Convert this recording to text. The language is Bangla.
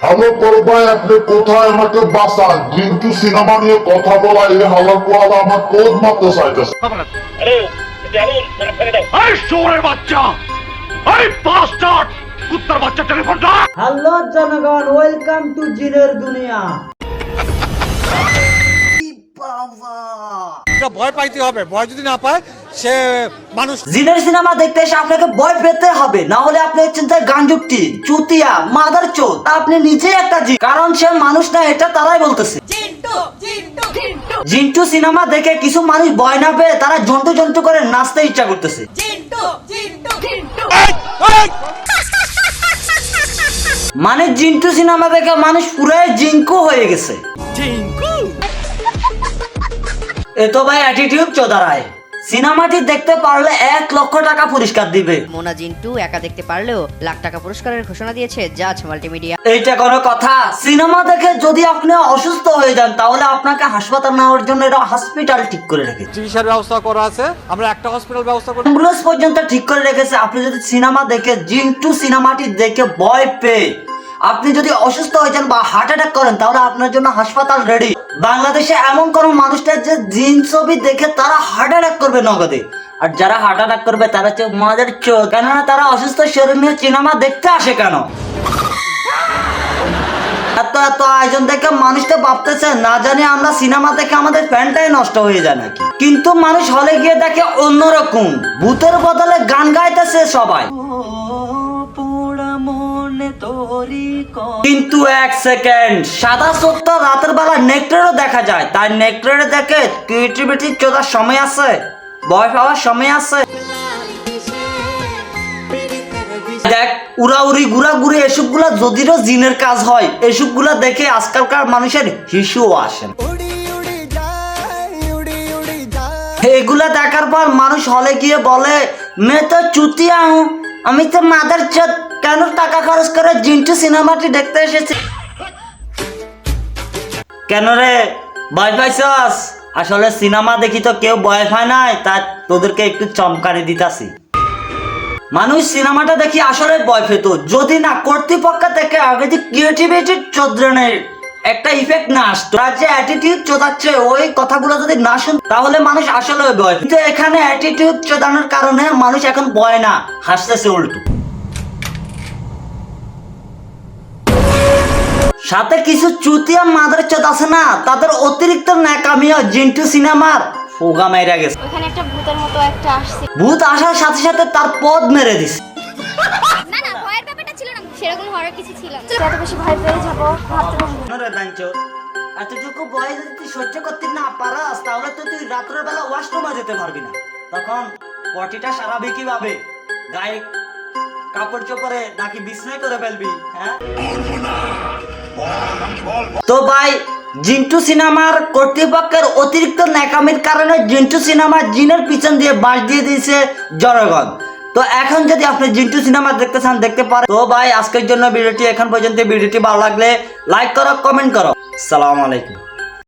হ্যালো বড় ভাই, আপনি কোথায়? আমাকে বাঁচান। কিন্তু সিনেমা নিয়ে কথা বলা এই হালাকুয়ালা আমার ক্রোধ মারতে চাইতেছে। আরে এটা এমন মানে ফেলে দাও। আরে শোরের বাচ্চা, আরে বাস্টার্ড, কুত্তার বাচ্চা, টেলিফোনটা। হ্যালো জনগণ, ওয়েলকাম টু জিনের দুনিয়া। ভয় পাইতে হবে, ভয় যদি না পায় সে মানুষ। জিনের সিনেমা দেখতে এসে আপনাকে ভয় পেতে হবে, না হলে আপনি হচ্ছেন যে গাঞ্জুকটি, চুতিয়া, মাদার চোদ। আপনি নিজেই একটা জিন, কারণ সে মানুষ না, এটা তারাই বলতেছে। জিন্টু সিনেমা দেখে কিছু মানুষ ভয় না পেয়ে তারা জন্টু জন্টু করে নাচতে ইচ্ছা করতেছে। মানে জিন্টু সিনেমা দেখে মানুষ পুরাই জিঙ্কু হয়ে গেছে। এ তো ভাই অ্যাটিটিউড চোদারায়। সিনেমাটি দেখতে পারলে 1 লক্ষ টাকা পুরস্কার দিবে। মোনা জিন্টু একা দেখতে পারলেও লাখ টাকা পুরস্কারের ঘোষণা দিয়েছে জাজ মাল্টিমিডিয়া। এইটা কোনো কথা? সিনেমা দেখে যদি আপনি অসুস্থ হয়ে যান তাহলে আপনাকে হাসপাতাল নেওয়ার জন্য এরা হসপিটাল ঠিক করে রেখেছে, চিকিৎসার ব্যবস্থা করা আছে। আমরা একটা হসপিটাল ব্যবস্থা করি, অ্যাম্বুলেন্স পর্যন্ত ঠিক করে রেখেছে। আপনি যদি সিনেমা দেখে জিন্টু সিনেমাটি দেখে ভয় পেয়ে আপনি যদি অসুস্থ হয়ে যান বা হার্ট অ্যাটাক করেন তাহলে আপনার জন্য হাসপাতাল রেডি। বাংলাদেশে এমন কোন মানুষটা যে জিন ছবি দেখে তারা হার্ট অ্যাটাক করবে নগদে, আর যারা হার্ট অ্যাটাক করবে তারা হচ্ছে মাদের চোখ। কেননা তারা অসুস্থ শরীর নিয়ে সিনেমা দেখতে আসে কেন? এত এত আয়োজন দেখে মানুষটা ভাবতেছে না জানি আমরা সিনেমা দেখে আমাদের ফ্যানটাই নষ্ট হয়ে যায় নাকি। কিন্তু মানুষ হলে গিয়ে দেখে অন্যরকম, ভূতের বদলে গান গাইতেছে সবাই। কিন্তু 1 সেকেন্ড, সাদা সত্য রাতের বেলা নেকড়েরও দেখা যায়, তাই নেকড়েরে দেখে ক্রিয়েটিভিটি চোদার সময় আছে, ভয় পাওয়ার সময় আছে। দেখ উড়াউড়ি ঘুরাঘুরি এসবগুলা যদিও জিনের কাজ হয়, এসবগুলা দেখে আজকালকার মানুষের হিসুও আসে। এগুলা দেখার পর মানুষ হলে গিয়ে বলে মে তো চুতিয়া হুঁ, আমি তো মাদার চোদ, কেন টাকা খরচ করে জিন্টু সিনেমাটি দেখতে এসেছি। কেন রে ভয় পাইছস? আসলে সিনেমা দেখি তো কেউ ভয় পায় নাই, তা তোদেরকে একটু চমকানি দিতাছি। মানুষ সিনেমাটা দেখি আসলে ভয় পেত যদি না কর্তৃপক্ষ থেকে আগে যে ক্রিয়েটিভিটির চোদ্রনের একটা ইফেক্ট না আসতো, আর যে অ্যাটিটিউড চোদাচ্ছে ওই কথাগুলো যদি না শুন তাহলে মানুষ আসলে ভয়। কিন্তু এখানে অ্যাটিটিউড চোদানোর কারণে মানুষ এখন ভয় না, হাসতেছে উল্টো। সাথে কিছু চুতিয়া মাদার চোদ আছে না, তাদের অতিরিক্ত ন্যাকামিও জিন্টু সিনেমার ফোগা মেরে গেছে। ওখানে একটা ভূতের মতো একটা আসছে, ভূত আসার সাথে সাথে তার পদ মেরে দিছে। না না ভয়ের ব্যাপারটা ছিল না, সেরকম হওয়ার কিছু ছিল না। এত বেশি ভয় পেয়ে যাবো ভাবতে পারবো না। এতটুকু ভয় যদি তুই সহ্য করতে না পারাস তাহলে তো তুই রাত্রের বেলা ওয়াশরুমে যেতে পারবি না। তখন পটিটা সারাবি কিভাবে? গায়ে কাপড় চোপড়ে নাকি বিছনায় করে ফেলবি? হ্যাঁ তো ভাই, জিন্টু সিনেমার কর্তৃপক্ষের অতিরিক্ত ন্যাকামির কারণে জিন্টু সিনেমা জিনের পিছন দিয়ে বাঁশ দিয়ে দিয়েছে জনগণ। তো এখন যদি আপনি জিন্টু সিনেমা দেখতে চান দেখতে পারেন। তো ভাই আজকের জন্য ভিডিওটি এখন পর্যন্ত। ভিডিওটি ভালো লাগলে লাইক করো, কমেন্ট করো। আসসালামু আলাইকুম।